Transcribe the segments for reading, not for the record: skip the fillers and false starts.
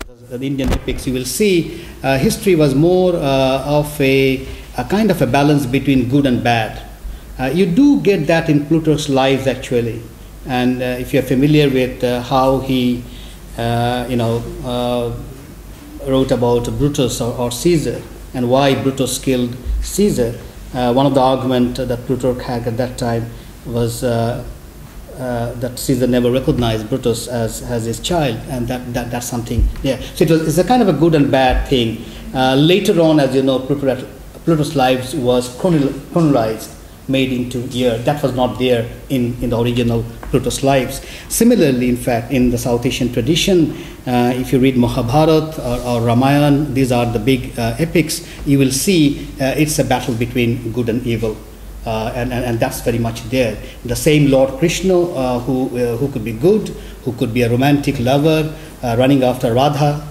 the Indian epics, you will see history was more of a kind of a balance between good and bad. You do get that in Plutarch's Lives, actually. And if you're familiar with how he, wrote about Brutus or Caesar and why Brutus killed Caesar, one of the arguments that Plutarch had at that time was that Caesar never recognized Brutus as his child, and that's something there. So it's a kind of a good and bad thing. Later on, as you know, Plutarch's Lives was chronologized, made into year. That was not there in the original Plutarch's Lives. Similarly, in fact, in the South Asian tradition, if you read Mahabharata or Ramayana, these are the big epics, you will see it's a battle between good and evil. And that's very much there. The same Lord Krishna, who could be good, who could be a romantic lover, running after Radha,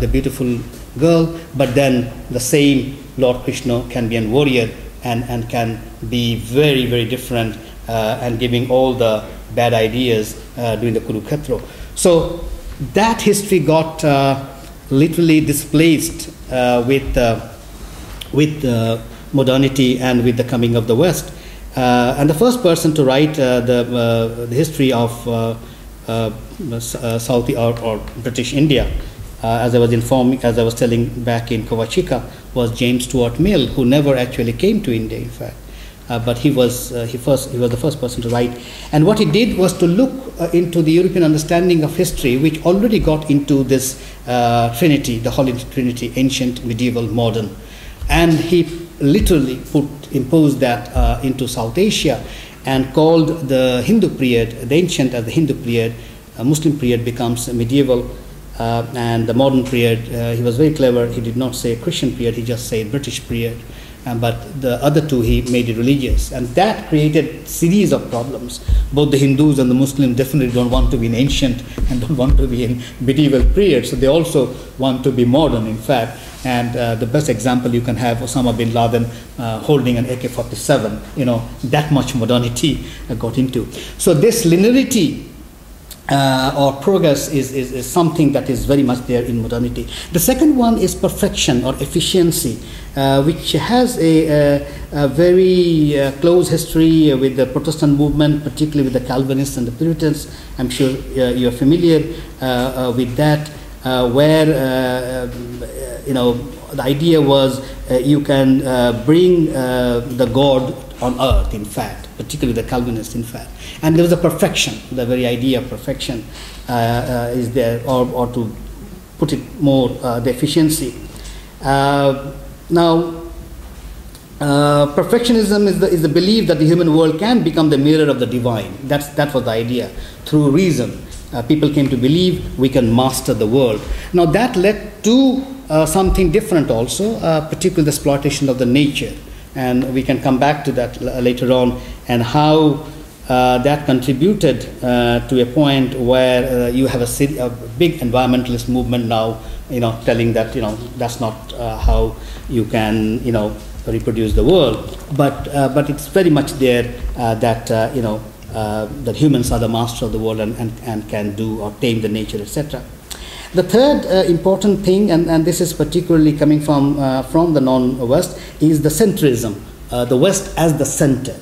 the beautiful girl, but then the same Lord Krishna can be a warrior and can be very, very different and giving all the bad ideas during the Kurukshetra. So that history got literally displaced with modernity and with the coming of the West. And the first person to write the history of South or British India, as I was telling back in Kawachika, was James Stuart Mill, who never actually came to India, in fact. But he was the first person to write. And what he did was to look into the European understanding of history, which already got into this Trinity, the Holy Trinity, ancient, medieval, modern. And he literally imposed that into South Asia and called the Hindu period, the ancient as the Hindu period. Muslim period becomes medieval, and the modern period, he was very clever. He did not say Christian period, he just said British period. But the other two, he made it religious. And that created series of problems. Both the Hindus and the Muslims definitely don't want to be in ancient and don't want to be in medieval period. So they also want to be modern, in fact. And the best example you can have, Osama bin Laden holding an AK-47, that much modernity got into. So this linearity or progress is something that is very much there in modernity. The second one is perfection or efficiency, which has a very close history with the Protestant movement, particularly with the Calvinists and the Puritans. I'm sure you're familiar with that, where the idea was you can bring the God on earth, in fact, particularly the Calvinists, in fact. And there was a perfection, the very idea of perfection is there, or to put it more, the efficiency. Now, perfectionism is the belief that the human world can become the mirror of the divine. That was the idea. Through reason, people came to believe we can master the world. Now, that led to something different also, particularly the exploitation of the nature. And we can come back to that later on, and how that contributed to a point where you have a big environmentalist movement now, telling that that's not how you can reproduce the world. But it's very much there that that humans are the master of the world and can do or tame the nature, etc. The third important thing, and this is particularly coming from the non-West, is the centrism, the West as the center,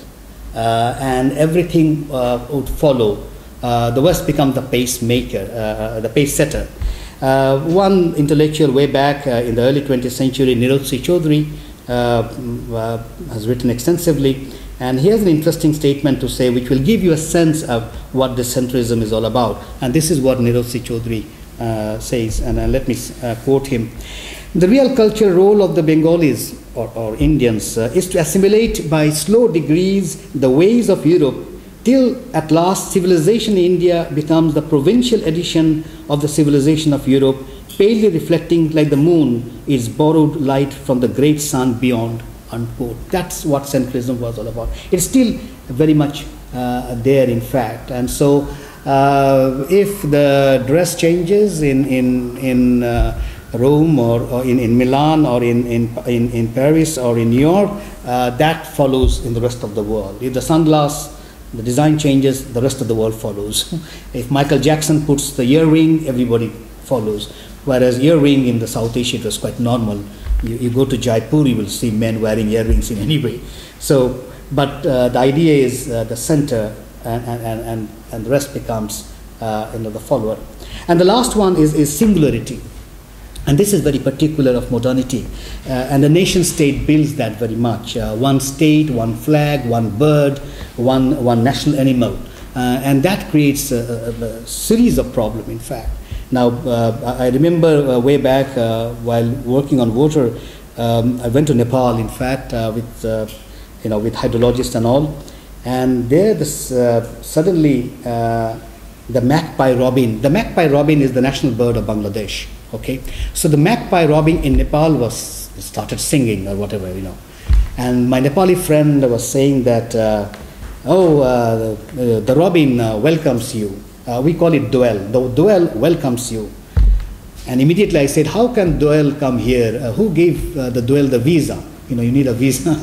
and everything would follow. The West becomes the pacemaker, the pace setter. One intellectual way back in the early 20th century, Nirotsi Chaudhuri, has written extensively, and he has an interesting statement to say which will give you a sense of what this centrism is all about. And this is what Nirotsi Chaudhuri says, and let me quote him. The real cultural role of the Bengalis or Indians is to assimilate by slow degrees the ways of Europe, till at last civilization in India becomes the provincial edition of the civilization of Europe, palely reflecting like the moon its borrowed light from the great sun beyond, unquote. That's what centrism was all about. It's still very much there, in fact. And so if the dress changes in Rome or in Milan or in Paris or in New York, that follows in the rest of the world. If the sunglass, the design changes, the rest of the world follows. If Michael Jackson puts the earring, everybody follows. Whereas earring in the South Asia, it was quite normal. You go to Jaipur, you will see men wearing earrings in any way. So, but the idea is the center, and the rest becomes the follower. And the last one is singularity. And this is very particular of modernity. And the nation state builds that very much. One state, one flag, one bird, one national animal. And that creates a series of problems, in fact. Now, I remember way back while working on water, I went to Nepal, in fact, with hydrologists and all. And there, suddenly, the magpie robin. The magpie robin is the national bird of Bangladesh. Okay, so the magpie robin in Nepal started singing or whatever, and my Nepali friend was saying that, the robin welcomes you. We call it Doel. The Doel welcomes you. And immediately I said, how can Doel come here? Who gave the Doel the visa? You need a visa.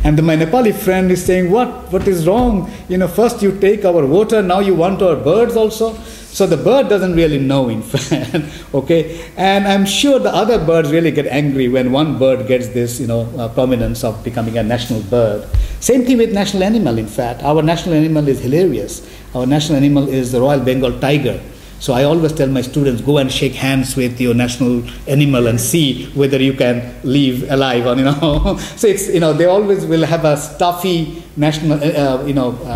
And my Nepali friend is saying, what is wrong? First you take our water, now you want our birds also. So the bird doesn't really know, in fact, okay? And I'm sure the other birds really get angry when one bird gets this, prominence of becoming a national bird. Same thing with national animal, in fact. Our national animal is hilarious. Our national animal is the Royal Bengal tiger. So I always tell my students, go and shake hands with your national animal and see whether you can live alive or, So it's, they always will have a stuffy national,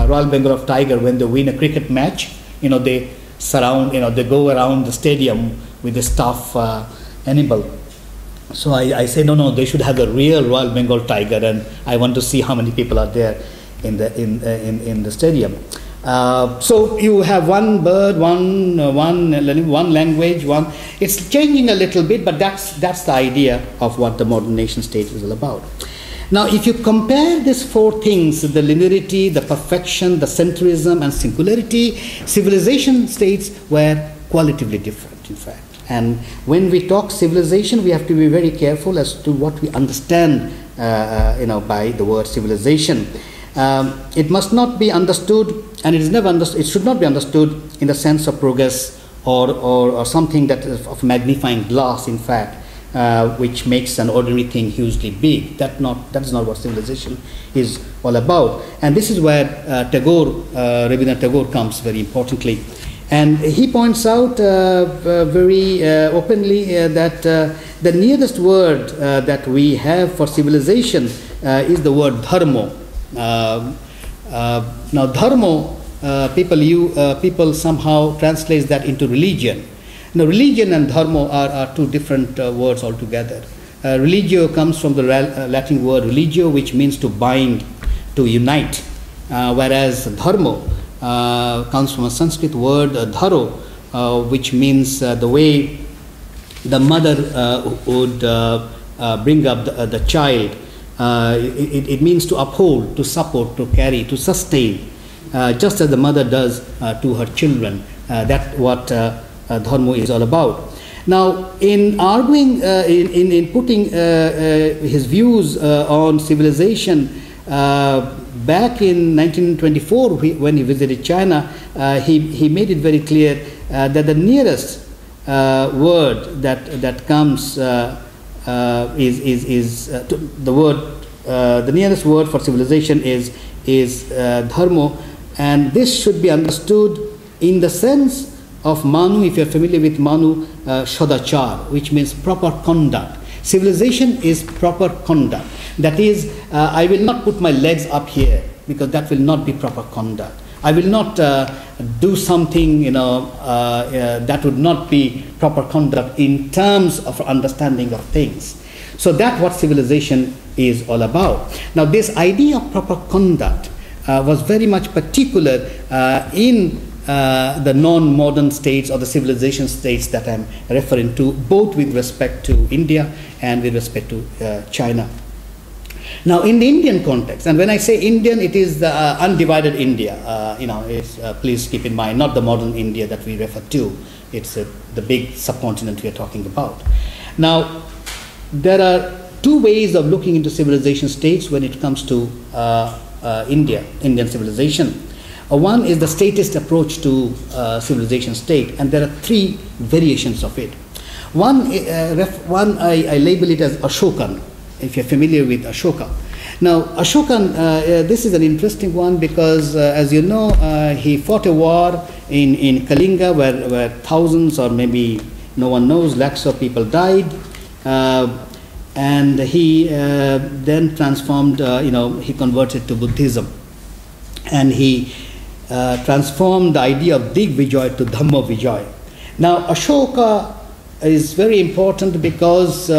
Royal Bengal of tiger when they win a cricket match. They surround, they go around the stadium with the stuffed animal. So I say, no, they should have a real Royal Bengal tiger, and I want to see how many people are there in the stadium. So you have one bird, one language, it's changing a little bit, but that's the idea of what the modern nation state is all about. Now, if you compare these four things, the linearity, the perfection, the centrism, and singularity, civilization states were qualitatively different, in fact. And when we talk civilization, we have to be very careful as to what we understand, by the word civilization. It must not be understood, and it is never understood. It should not be understood in the sense of progress or something that is of magnifying glass, in fact, which makes an ordinary thing hugely big. That is not what civilization is all about. And this is where Rabindranath Tagore comes very importantly. And he points out very openly that the nearest word that we have for civilization is the word dharma. Now, dharma, people somehow translate that into religion. Now, religion and dharma are two different words altogether. Religio comes from the Latin word religio, which means to bind, to unite, whereas dharma comes from a Sanskrit word dharo, which means the way the mother would bring up the child. It means to uphold, to support, to carry, to sustain, just as the mother does to her children. That's what dharma is all about. Now, in arguing, in putting his views on civilization, back in 1924, when he visited China, he made it very clear that the nearest word that comes the nearest word for civilization is dharma, and this should be understood in the sense of Manu. If you are familiar with Manu, Shodachar, which means proper conduct. Civilization is proper conduct. That is, I will not put my legs up here, because that will not be proper conduct. I will not do something, that would not be proper conduct in terms of understanding of things. So that's what civilization is all about. Now, this idea of proper conduct was very much particular in the non-modern states or the civilization states that I'm referring to, both with respect to India and with respect to China. Now, in the Indian context, and when I say Indian, it is the undivided India. Please keep in mind, not the modern India that we refer to. It's the big subcontinent we are talking about. Now, there are two ways of looking into civilization states when it comes to Indian civilization. One is the statist approach to civilization state, and there are three variations of it. One I label it as Ashokan, if you're familiar with Ashoka. Now, Ashokan, this is an interesting one because, as you know, he fought a war in Kalinga where thousands, or maybe no one knows, lakhs of people died. And he then transformed, he converted to Buddhism. And he transformed the idea of Dig Vijay to Dhamma Vijay. Now, Ashoka is very important because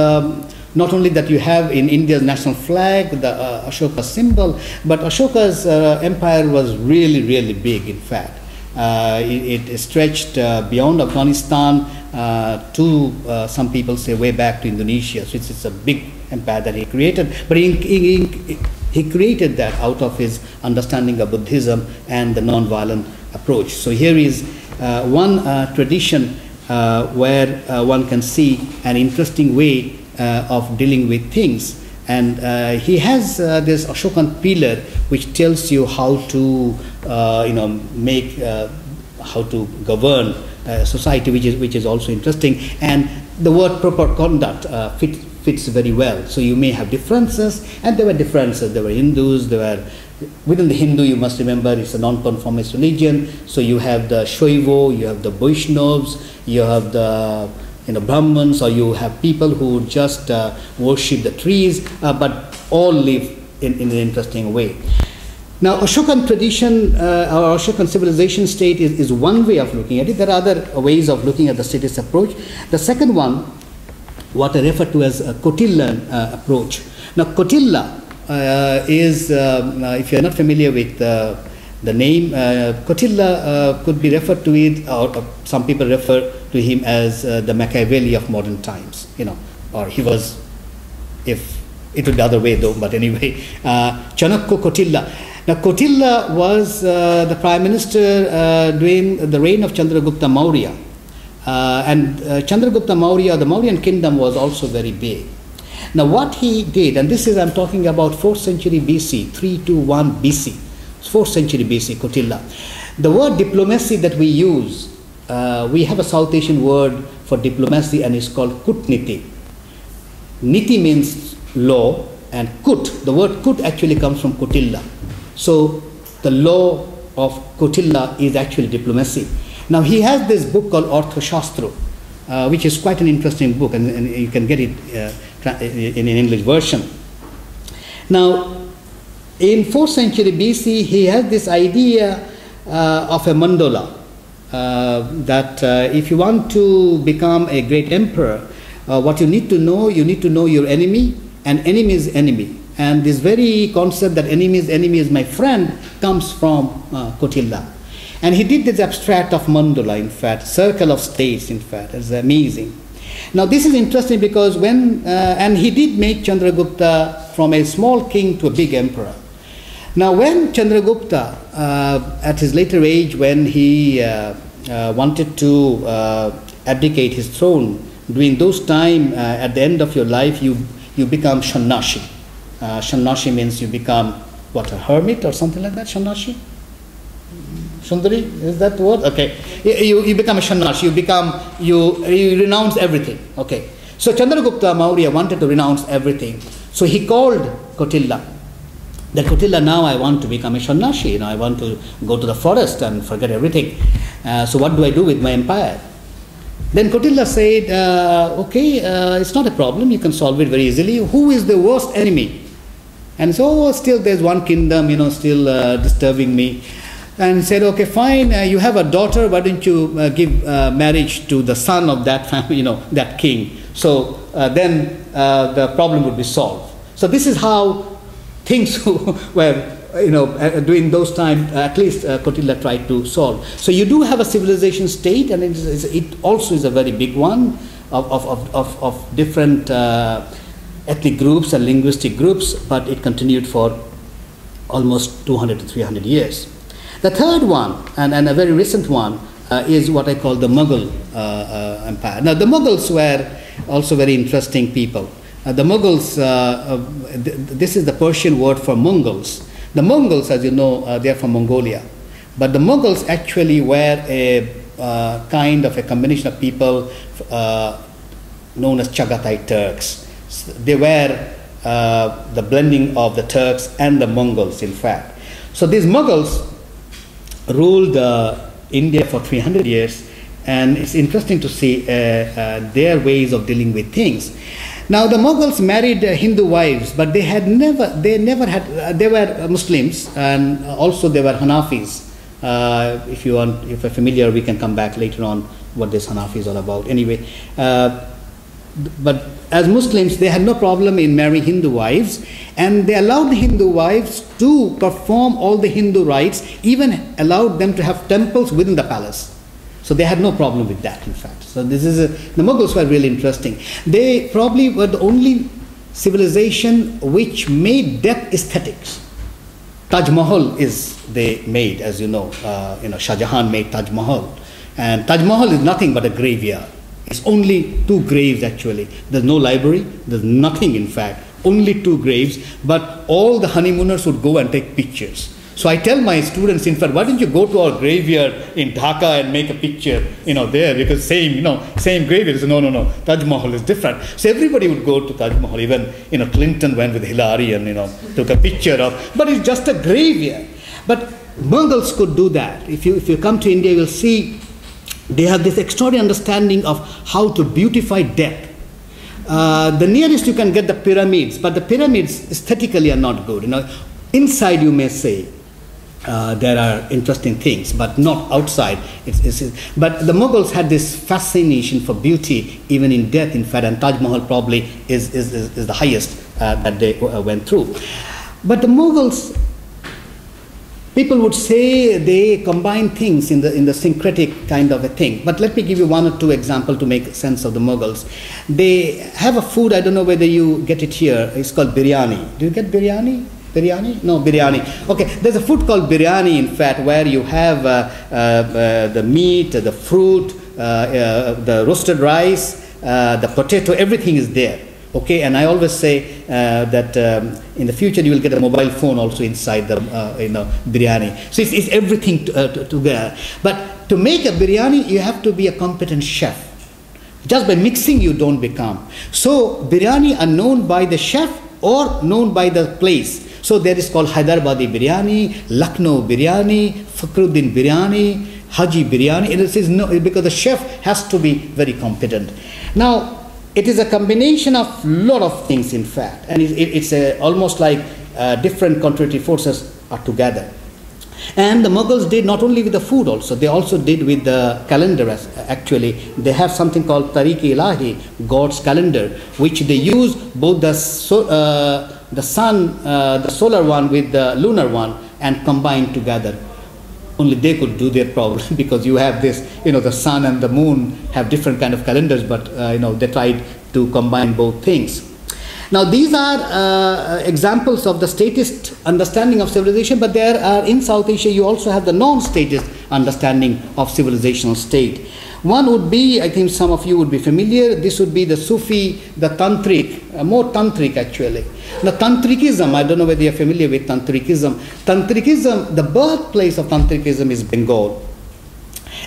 not only that you have in India's national flag the Ashoka symbol, but Ashoka's empire was really, really big, in fact. It stretched beyond Afghanistan to, some people say, way back to Indonesia. So it's a big empire that he created. But he created that out of his understanding of Buddhism and the non-violent approach. So here is one tradition where one can see an interesting way of dealing with things. And he has this Ashokan pillar which tells you how to how to govern society, which is also interesting. And the word proper conduct fits very well. So you may have differences, and there were differences. There were Hindus, within the Hindu, you must remember, it's a non-conformist religion. So you have the Shoivo, you have the Vaishnavas, you have the Brahmins, or you have people who just worship the trees, but all live in an interesting way. Now, Ashokan tradition or Ashokan civilization state is one way of looking at it. There are other ways of looking at the statist approach. The second one, what I refer to as a Kautilyan approach. Now, Kautilla is, if you are not familiar with the name, Kautilla could be referred to it, or some people refer to him as the Machiavelli of modern times, or he was, if it would be the other way though, but anyway, Chanakya Kautilla. Now, Kautilla was the prime minister during the reign of Chandragupta Maurya. And Chandragupta Maurya, the Mauryan kingdom, was also very big. Now, what he did, and this is, I'm talking about 4th century BC, 321 BC, 4th century BC, Kautilla. The word diplomacy that we use, we have a South Asian word for diplomacy, and it's called Kutniti. Niti means law, and Kut, the word Kut actually comes from Kautilla. So the law of Kautilla is actually diplomacy. Now, he has this book called Arthashastra, which is quite an interesting book, and you can get it in an English version. Now, in 4th century BC, he has this idea of a mandala, that if you want to become a great emperor, what you need to know your enemy, and enemy is enemy. And this very concept that enemy is my friend comes from Kautilla. And he did this abstract of mandala, in fact, circle of states, in fact. It's amazing. Now, this is interesting because and he did make Chandragupta from a small king to a big emperor. Now, when Chandragupta, at his later age, when he wanted to abdicate his throne, during those time, at the end of your life, you become Shannashi. Shannashi means you become, what, a hermit or something like that, Shannashi? Sundari, is that the word? Okay. You become a Shannashi, you renounce everything. Okay. So Chandragupta Maurya wanted to renounce everything. So he called Kautilla. That Kautilla, now I want to become a Shannashi, I want to go to the forest and forget everything. So what do I do with my empire? Then Kautilla said, okay, it's not a problem, you can solve it very easily. Who is the worst enemy? And so still there's one kingdom, still disturbing me. And said, okay, fine, you have a daughter, why don't you give marriage to the son of that family, that king. So then the problem would be solved. So this is how things were, during those times, at least Kautilla tried to solve. So you do have a civilization state, and it also is a very big one of different ethnic groups and linguistic groups, but it continued for almost 200 to 300 years. The third one, and a very recent one, is what I call the Mughal empire. Now, the Mughals were also very interesting people. The Mughals, this is the Persian word for Mongols. The Mongols, as you know, they are from Mongolia. But the Mughals actually were a kind of a combination of people known as Chagatai Turks. They were the blending of the Turks and the Mongols, in fact. So these Mughals ruled India for 300 years, and it's interesting to see their ways of dealing with things. Now the Mughals married Hindu wives, but they were Muslims, and also they were Hanafis. If you're familiar, we can come back later on what this Hanafis are about. Anyway, but as Muslims, they had no problem in marrying Hindu wives, and they allowed the Hindu wives to perform all the Hindu rites, even allowed them to have temples within the palace. So they had no problem with that, in fact. So this is the Mughals were really interesting. They probably were the only civilization which made death aesthetics. Taj Mahal they made, as you know, Shah Jahan made Taj Mahal. And Taj Mahal is nothing but a graveyard. It's only 2 graves actually. There's no library, there's nothing in fact, only 2 graves, but all the honeymooners would go and take pictures. So I tell my students, in fact, why don't you go to our graveyard in Dhaka and make a picture, there, because same graveyard. No, Taj Mahal is different. So everybody would go to Taj Mahal. Even, Clinton went with Hillary and, took a picture of, but it's just a graveyard. But Mughals could do that. If you come to India, you will see they have this extraordinary understanding of how to beautify death. The nearest you can get the pyramids, but the pyramids aesthetically are not good. Inside you may say, there are interesting things, but not outside. But the Mughals had this fascination for beauty, even in death, in fact, and Taj Mahal probably is the highest that they went through. But the Mughals, people would say they combine things in the syncretic kind of a thing. But let me give you 1 or 2 examples to make sense of the Mughals. They have a food, I don't know whether you get it here, it's called biryani. Do you get biryani? Biryani? No, biryani. Okay, there's a food called biryani, in fact, where you have the meat, the fruit, the roasted rice, the potato, everything is there. Okay, and I always say that in the future you will get a mobile phone also inside the biryani. So it's everything together. But to make a biryani, you have to be a competent chef. Just by mixing, you don't become. So biryani are known by the chef or known by the place. So there is called Hyderabadi biryani, Lucknow biryani, Fakhruddin biryani, Haji biryani. It is no, because the chef has to be very competent. Now, it is a combination of lot of things, in fact, and it's almost like different contradictory forces are together. And the Mughals did not only with the food also, they also did with the calendar. Actually, they have something called Tariq-e-Ilahi, God's calendar, which they use both the sun, the solar one with the lunar one, and combine together. Only they could do their problem, because you have this, the sun and the moon have different kind of calendars, but they tried to combine both things. Now these are examples of the statist understanding of civilization, but there are in South Asia you also have the non-statist understanding of civilizational state. One would be, I think some of you would be familiar, this would be the Sufi, the Tantric, more Tantric actually. The Tantrikism, I don't know whether you're familiar with Tantrikism. Tantrikism, the birthplace of Tantrikism is Bengal.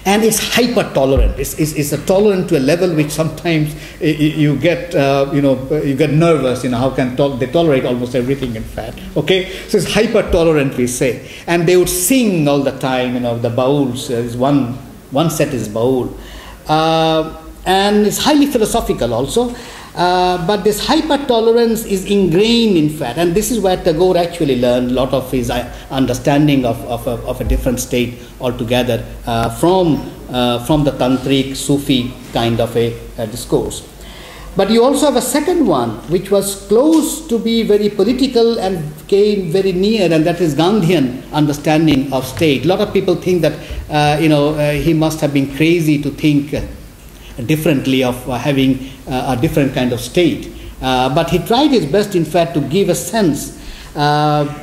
And it's hyper-tolerant. It's tolerant to a level which sometimes you get, you get nervous. How can they tolerate almost everything, in fact. Okay, so it's hyper-tolerant, we say. And they would sing all the time. The bauls. Is one set is baul, and it's highly philosophical also. But this hyper-tolerance is ingrained, in fact, and this is where Tagore actually learned a lot of his understanding of a different state altogether from the Tantric Sufi kind of a discourse. But you also have a second one, which was close to be very political and came very near, and that is Gandhian understanding of state. A lot of people think that he must have been crazy to think differently of having a different kind of state. But he tried his best, in fact, to give a sense,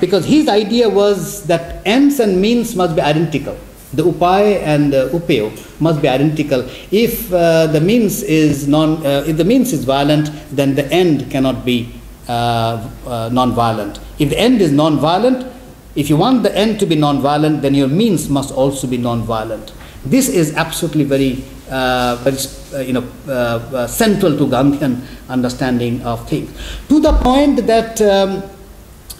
because his idea was that ends and means must be identical. The upay and the upayo must be identical. If the means is violent, then the end cannot be non-violent. If the end is non-violent, if you want the end to be non-violent, then your means must also be non-violent. This is absolutely very central to Gandhian understanding of things. To the point that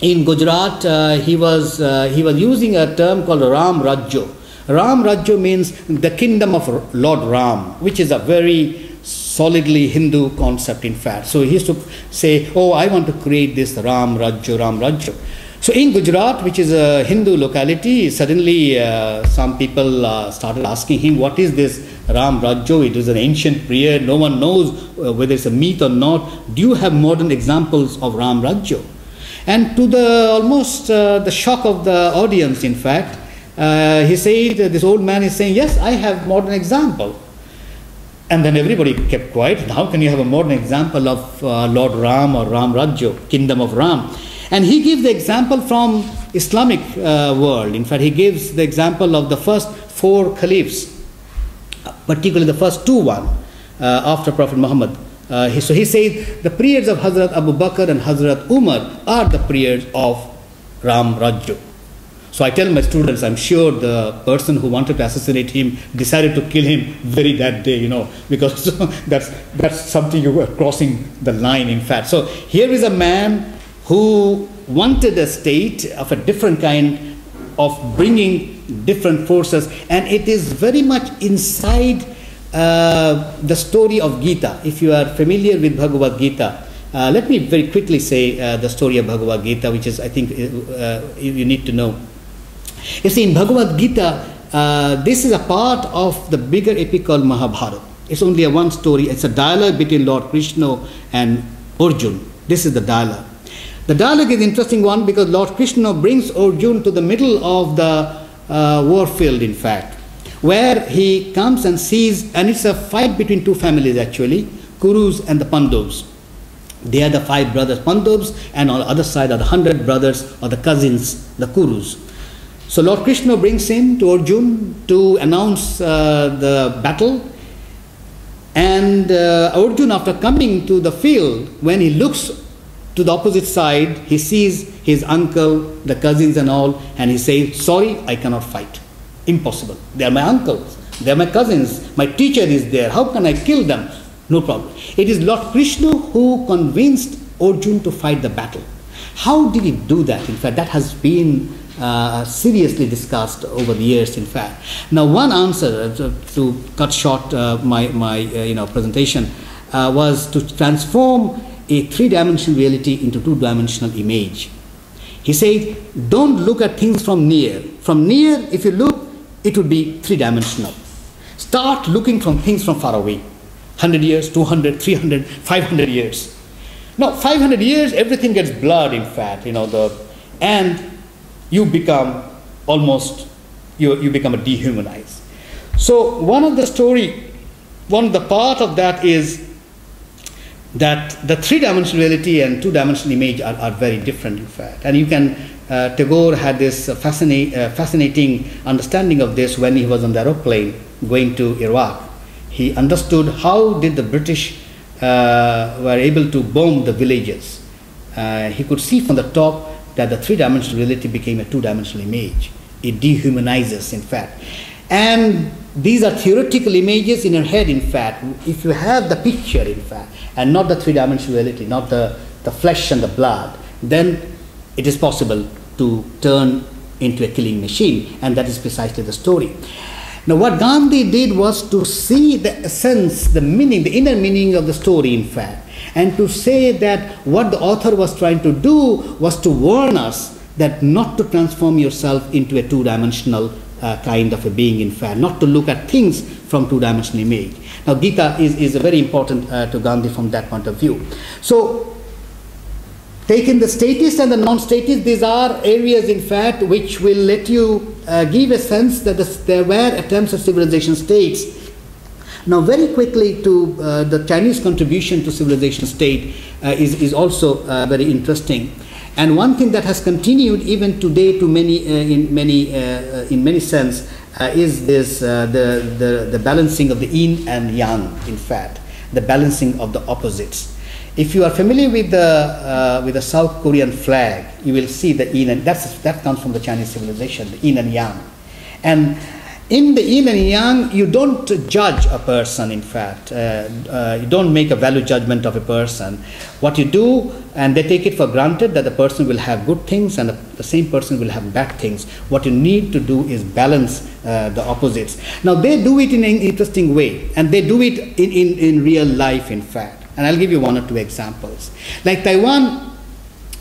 in Gujarat he was using a term called Ram Rajyo. Ram Rajyo means the kingdom of Lord Ram, which is a very solidly Hindu concept in fact. So he used to say, oh, I want to create this Ram Rajyo, Ram Rajyo. So in Gujarat, which is a Hindu locality, suddenly some people started asking him, what is this Ram Rajyo? It is an ancient prayer. No one knows whether it's a myth or not. Do you have modern examples of Ram Rajyo? And to the almost the shock of the audience, in fact, he said, this old man is saying, yes, I have modern example. And then everybody kept quiet. How can you have a modern example of Lord Ram or Ram Rajyo, kingdom of Ram? And he gives the example from Islamic world. In fact, he gives the example of the first 4 caliphs, particularly the first 2 after Prophet Muhammad. So he says the prayers of Hazrat Abu Bakr and Hazrat Umar are the prayers of Ram Rajyo. So I tell my students, I'm sure the person who wanted to assassinate him decided to kill him very that day, because that's something you were crossing the line, in fact. So here is a man who wanted a state of a different kind of bringing different forces, and it is very much inside the story of Gita. If you are familiar with Bhagavad Gita, let me very quickly say the story of Bhagavad Gita, which is, I think, you need to know. You see, in Bhagavad Gita, this is a part of the bigger epic called Mahabharata. It's only a one story. It's a dialogue between Lord Krishna and Arjuna. This is the dialogue. The dialogue is an interesting one because Lord Krishna brings Arjuna to the middle of the war field, in fact, where he comes and sees, and it's a fight between 2 families actually, Kurus and the Pandavas. They are the 5 brothers Pandavas, and on the other side are the 100 brothers or the cousins, the Kurus. So Lord Krishna brings him to Arjuna to announce the battle, and Arjuna, after coming to the field, when he looks to the opposite side, he sees his uncle, the cousins and all, and he says, sorry, I cannot fight. Impossible. They are my uncles. They are my cousins. My teacher is there. How can I kill them? No problem. It is Lord Krishna who convinced Arjuna to fight the battle. How did he do that? In fact, that has been seriously discussed over the years, in fact. Now, one answer, to cut short my presentation, was to transform a 3-dimensional reality into 2-dimensional image. He said, don't look at things from near. From near, if you look, it would be 3-dimensional. Start looking from things from far away. 100 years, 200, 300, 500 years. Now, 500 years, everything gets blurred, in fact, and you become almost, you become a dehumanized. So one of the part of that is that the 3-dimensional reality and 2-dimensional image are very different, in fact. And you can, Tagore had this fascinating understanding of this when he was on the aeroplane going to Iraq. He understood how did the British were able to bomb the villages. He could see from the top that the 3-dimensional reality became a 2-dimensional image. It dehumanizes, in fact. And these are theoretical images in your head, in fact. If you have the picture, in fact, and not the 3-dimensional reality, not the flesh and the blood, then it is possible to turn into a killing machine. And that is precisely the story. Now, what Gandhi did was to see the essence, the meaning, the inner meaning of the story, in fact, and to say that what the author was trying to do was to warn us that not to transform yourself into a 2-dimensional kind of a being, in fact, not to look at things from 2-dimensional image. Now, Gita is very important to Gandhi from that point of view. So, taking the statist and the non-statist, these are areas, in fact, which will let you give a sense that there were attempts at civilization states. Now, very quickly to the Chinese contribution to civilization state is also very interesting. And one thing that has continued even today to in many sense is this the balancing of the yin and yang, in fact, the balancing of the opposites. If you are familiar with the South Korean flag, you will see the yin and that comes from the Chinese civilization, the yin and yang. And in the yin and yang, you don't judge a person, in fact. You don't make a value judgment of a person. What you do, and they take it for granted that the person will have good things and the same person will have bad things. What you need to do is balance the opposites. Now, they do it in an interesting way, and they do it in real life, in fact. And I'll give you one or two examples. Like Taiwan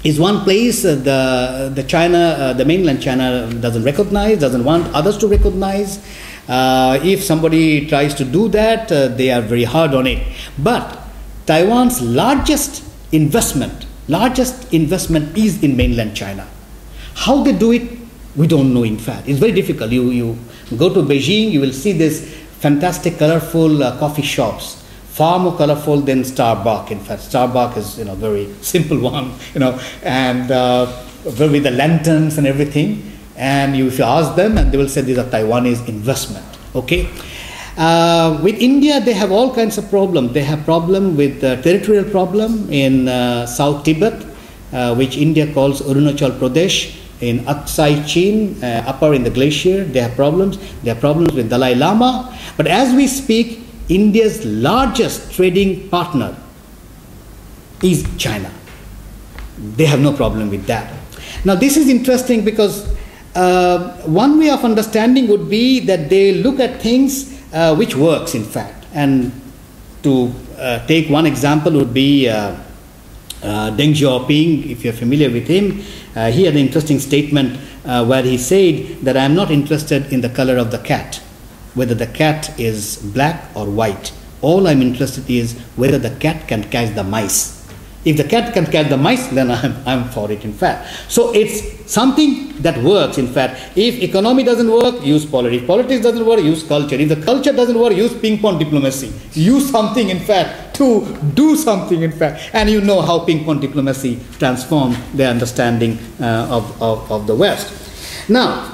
is one place the mainland China doesn't recognize, doesn't want others to recognize. If somebody tries to do that, they are very hard on it. But Taiwan's largest investment is in mainland China. How they do it, we don't know, in fact. It's very difficult. You go to Beijing, you will see this fantastic, colorful coffee shops. Far more colorful than Starbucks. In fact, Starbucks is very simple one, and with the lanterns and everything. And if you ask them, and they will say these are Taiwanese investment. Okay. With India, they have all kinds of problems. They have problem with territorial problem in South Tibet, which India calls Arunachal Pradesh. In Aksai Chin, upper in the glacier, they have problems. They have problems with Dalai Lama. But as we speak, India's largest trading partner is China. They have no problem with that. Now, this is interesting because one way of understanding would be that they look at things which works, in fact. And to take one example would be Deng Xiaoping, if you're familiar with him. He had an interesting statement where he said that I am not interested in the color of the cat, whether the cat is black or white. All I'm interested is whether the cat can catch the mice. If the cat can catch the mice, then I'm for it, in fact. So it's something that works, in fact. If economy doesn't work, use politics. If politics doesn't work, use culture. If the culture doesn't work, use ping-pong diplomacy. Use something, in fact, to do something, in fact. And you know how ping-pong diplomacy transformed their understanding of the West. Now,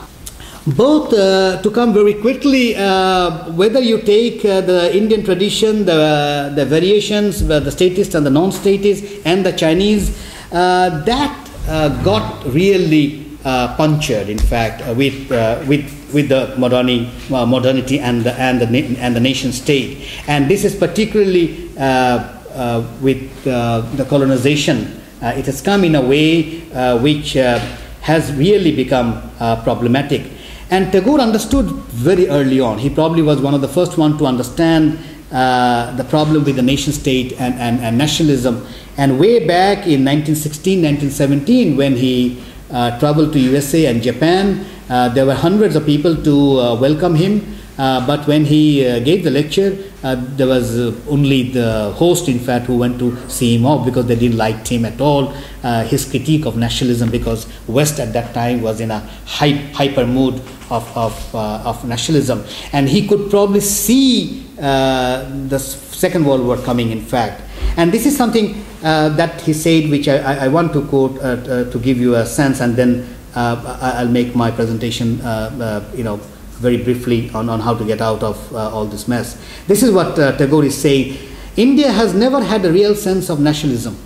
both to come very quickly, whether you take the Indian tradition, the variations, the statist and the non-statist, and the Chinese, that got really punctured, in fact, with the modernity and the nation state. And this is particularly with the colonization. It has come in a way which has really become problematic. And Tagore understood very early on. He probably was one of the first one to understand the problem with the nation state and nationalism. And way back in 1916, 1917, when he traveled to USA and Japan, there were hundreds of people to welcome him. But when he gave the lecture, there was only the host, in fact, who went to see him off because they didn't like him at all. His critique of nationalism, because West at that time was in a hyper mood of nationalism, and he could probably see the Second World War coming, in fact. And this is something that he said, which I want to quote to give you a sense, and then I'll make my presentation, very briefly on how to get out of all this mess. This is what Tagore is saying. India has never had a real sense of nationalism.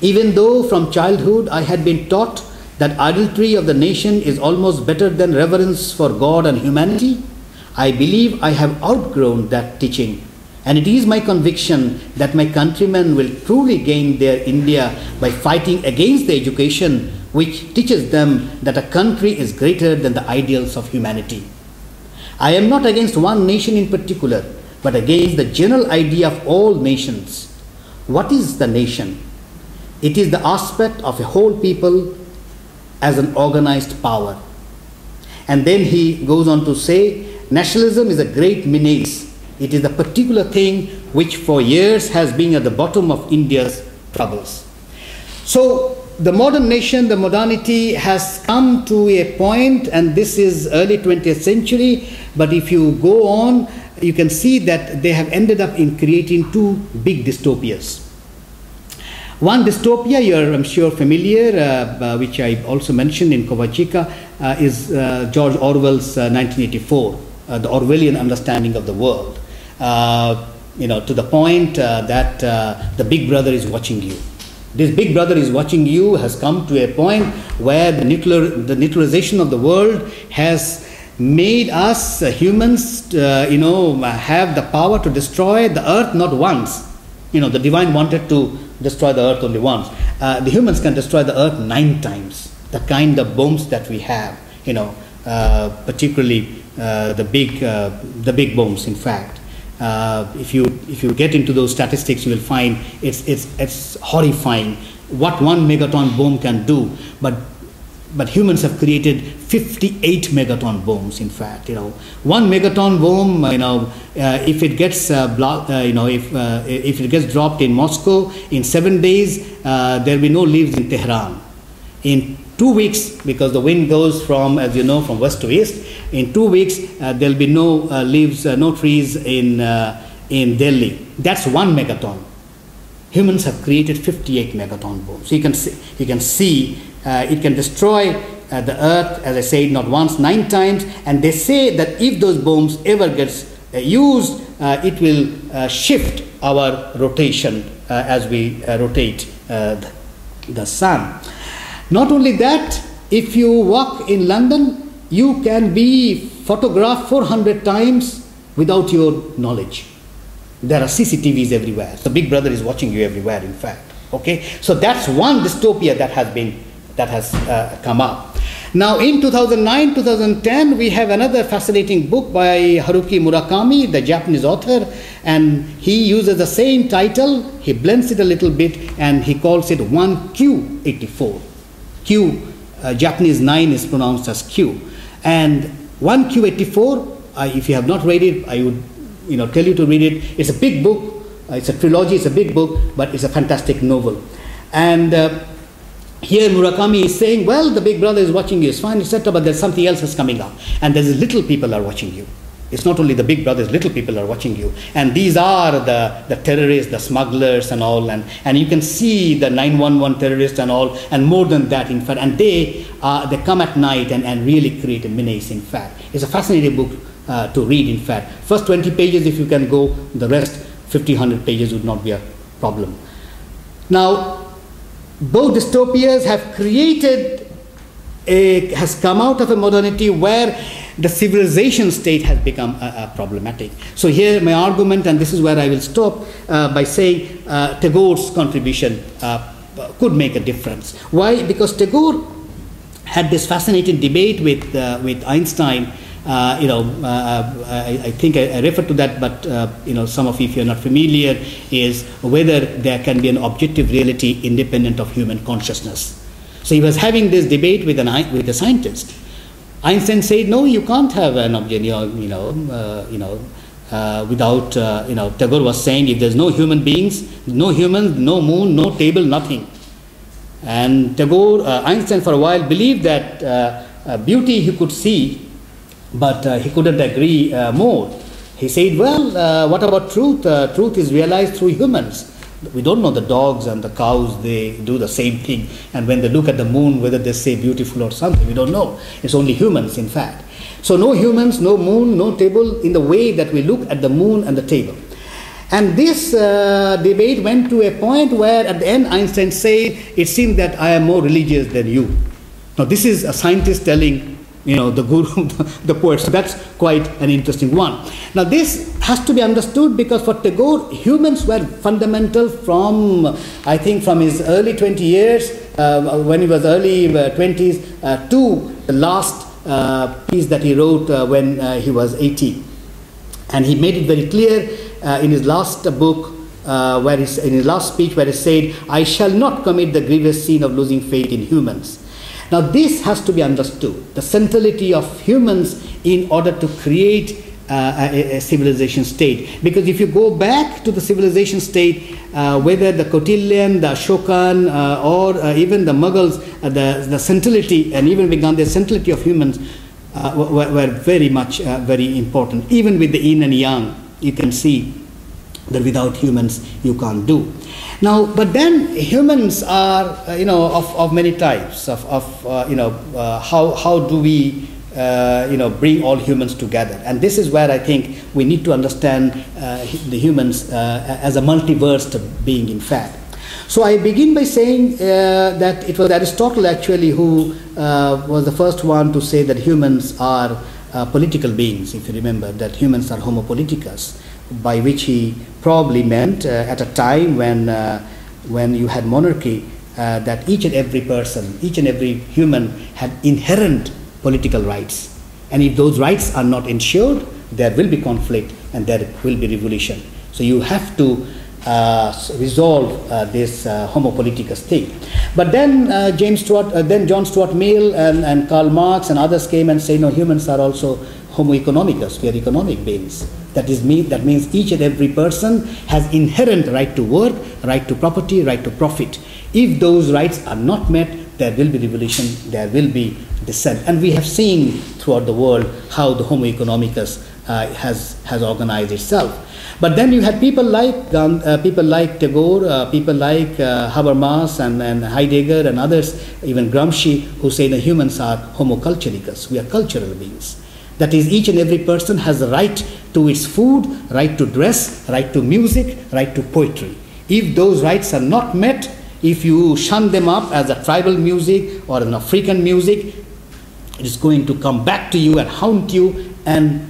Even though from childhood I had been taught that idolatry of the nation is almost better than reverence for God and humanity, I believe I have outgrown that teaching. And it is my conviction that my countrymen will truly gain their India by fighting against the education which teaches them that a country is greater than the ideals of humanity. I am not against one nation in particular, but against the general idea of all nations. What is the nation? It is the aspect of a whole people as an organized power. And then he goes on to say, nationalism is a great menace. It is the particular thing which for years has been at the bottom of India's troubles. So the modern nation, the modernity has come to a point, and this is early 20th century, but if you go on, you can see that they have ended up in creating two big dystopias. One dystopia, you're I'm sure familiar, which I also mentioned in Kowachika, is George Orwell's 1984, the Orwellian understanding of the world. to the point that the big brother is watching you. This big brother is watching you has come to a point where the nuclearization of the world has made us humans, have the power to destroy the earth not once. The divine wanted to destroy the earth only once. The humans can destroy the earth 9 times. The kind of bombs that we have, particularly the big bombs. In fact, if you get into those statistics, you will find it's horrifying what 1 megaton bomb can do. But humans have created 58 megaton bombs. In fact, 1 megaton bomb, if it gets if it gets dropped in Moscow in 7 days, there will be no leaves in Tehran. In 2 weeks, because the wind goes from, as you know, from west to east, in 2 weeks there will be no leaves, no trees in Delhi. That's 1 megaton. Humans have created 58 megaton bombs. So you can see it can destroy the earth, as I said, not once, 9 times. And they say that if those bombs ever gets used, it will shift our rotation as we rotate the sun. Not only that, if you walk in London, you can be photographed 400 times without your knowledge. There are CCTVs everywhere. So Big Brother is watching you everywhere, in fact. Okay, so that's one dystopia that has come up. Now, in 2009, 2010, we have another fascinating book by Haruki Murakami, the Japanese author, and he uses the same title. He blends it a little bit, and he calls it 1Q84. Q, Japanese 9 is pronounced as Q, and 1Q84. If you have not read it, I would tell you to read it. It's a big book. It's a trilogy. It's a big book, but it's a fantastic novel. And here Murakami is saying, well, the big brother is watching you, it's fine, etc., but there's something else is coming up, and there's little people are watching you. It's not only the big brothers, little people are watching you. And these are the terrorists, the smugglers and all. And you can see the 911 terrorists and all, and more than that, in fact. And they come at night and really create a menace, in fact. It's a fascinating book to read, in fact. First 20 pages, if you can go, the rest, 50, 100 pages would not be a problem. Now, both dystopias have has come out of a modernity where the civilization state has become problematic. So here my argument, and this is where I will stop, by saying Tagore's contribution could make a difference. Why? Because Tagore had this fascinating debate with Einstein. I think I refer to that, but some of you, if you're not familiar, is whether there can be an objective reality independent of human consciousness. So he was having this debate with a scientist. Einstein said, no, you can't have an object, without, Tagore was saying, if there's no human beings, no humans, no moon, no table, nothing. And Tagore, Einstein for a while believed that beauty he could see, but he couldn't agree more. He said, well, what about truth? Truth is realized through humans. We don't know the dogs and the cows, they do the same thing. And when they look at the moon, whether they say beautiful or something, we don't know. It's only humans, in fact. So no humans, no moon, no table in the way that we look at the moon and the table. And this debate went to a point where at the end Einstein said, it seems that I am more religious than you. Now this is a scientist telling the guru, the poet. So that's quite an interesting one. Now this has to be understood because for Tagore, humans were fundamental from, I think, from his early 20 years, when he was early 20s, to the last piece that he wrote when he was 80. And he made it very clear in his last book, in his last speech, where he said, I shall not commit the grievous sin of losing faith in humans. Now this has to be understood, the centrality of humans in order to create a civilization state. Because if you go back to the civilization state, whether the Kautilyan, the Ashokan, or even the Mughals, the centrality, and even the centrality of humans were very much very important. Even with the yin and yang, you can see that without humans you can't do. Now, but then humans are, of many types. How do we bring all humans together. And this is where I think we need to understand the humans as a multiverse being, in fact. So I begin by saying that it was Aristotle actually who was the first one to say that humans are political beings, if you remember, that humans are homo politicus, by which he probably meant at a time when you had monarchy, that each and every person, each and every human had inherent political rights. And if those rights are not ensured, there will be conflict and there will be revolution. So you have to resolve this homo politicus thing. But then John Stuart Mill and Karl Marx and others came and say, no, humans are also homo economicus, we are economic beings. That means each and every person has inherent right to work, right to property, right to profit. If those rights are not met, there will be revolution, there will be dissent. And we have seen throughout the world how the homo economicus has organized itself. But then you had people like Tagore, people like Habermas and Heidegger and others, even Gramsci, who say that humans are homo culturicus, we are cultural beings. That is, each and every person has a right to its food, right to dress, right to music, right to poetry. If those rights are not met, if you shun them up as a tribal music or an African music, it is going to come back to you and haunt you and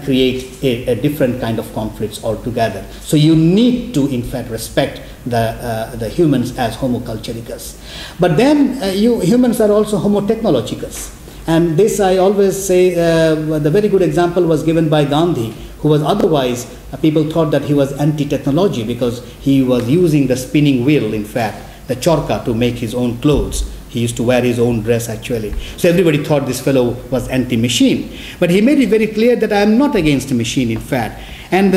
create a different kind of conflicts altogether. So you need to, in fact, respect the humans as homo culturicus. But then humans are also homo technologicus. And this I always say, the very good example was given by Gandhi, who was otherwise, people thought that he was anti-technology because he was using the spinning wheel, in fact, the chorka, to make his own clothes. He used to wear his own dress, actually. So everybody thought this fellow was anti-machine. But he made it very clear that I am not against a machine, in fact. And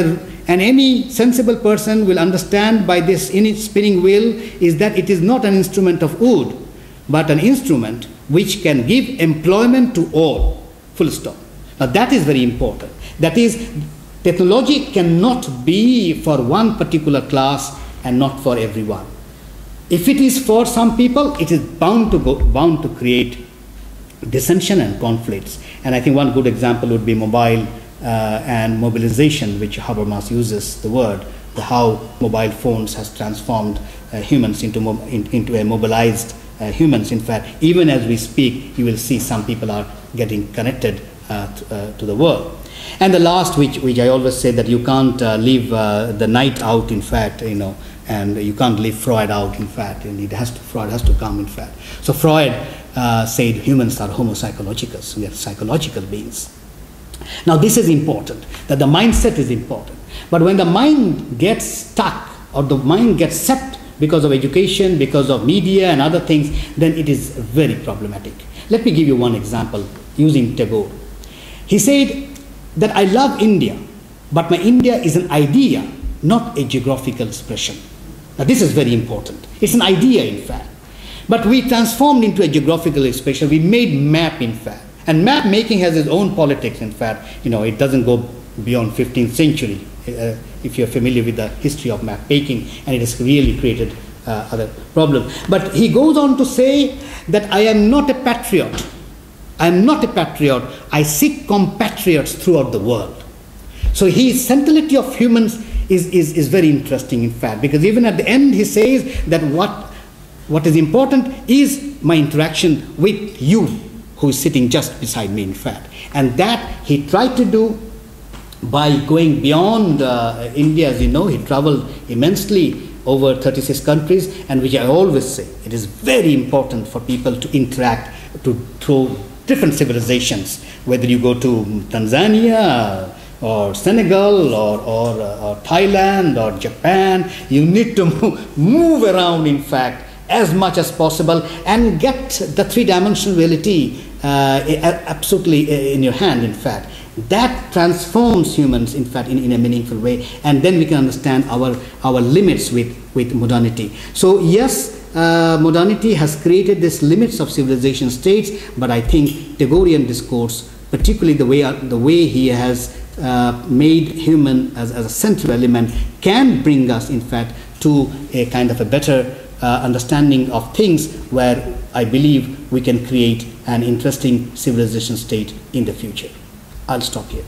any sensible person will understand by this spinning wheel is that it is not an instrument of wood, but an instrument which can give employment to all, full stop. Now that is very important. That is, technology cannot be for one particular class and not for everyone. If it is for some people, it is bound to create dissension and conflicts. And I think one good example would be mobile and mobilization, which Habermas uses the word, how mobile phones has transformed humans into a mobilized humans. In fact, even as we speak, you will see some people are getting connected to the world. And the last, which I always say, that you can't leave the night out, in fact, and you can't leave Freud out, in fact, and Freud has to come, in fact. So Freud said humans are homo psychologicus, we are psychological beings. Now this is important, that the mindset is important. But when the mind gets stuck, or the mind gets set because of education, because of media and other things, then it is very problematic. Let me give you one example using Tagore. He said that I love India, but my India is an idea, not a geographical expression. Now this is very important. It's an idea, in fact. But we transformed into a geographical expression. We made map, in fact. And map making has its own politics, in fact. It doesn't go beyond 15th century, if you're familiar with the history of map making, and it has really created other problems. But he goes on to say that I am not a patriot. I am not a patriot. I seek compatriots throughout the world. So his centrality of humans is very interesting, in fact, because even at the end he says that what is important is my interaction with you, who is sitting just beside me, in fact. And that he tried to do by going beyond India. As you know, he traveled immensely over 36 countries, and which I always say, it is very important for people to interact through different civilizations, whether you go to Tanzania or Senegal or Thailand or Japan. You need to move around, in fact, as much as possible and get the three-dimensional reality absolutely in your hand, in fact. That transforms humans, in fact, in a meaningful way, and then we can understand our limits with modernity. So yes, modernity has created these limits of civilization states, but I think Tagorean discourse, particularly the way he has made human as a central element, can bring us, in fact, to a kind of a better understanding of things, where I believe we can create an interesting civilization state in the future. I'll stop here.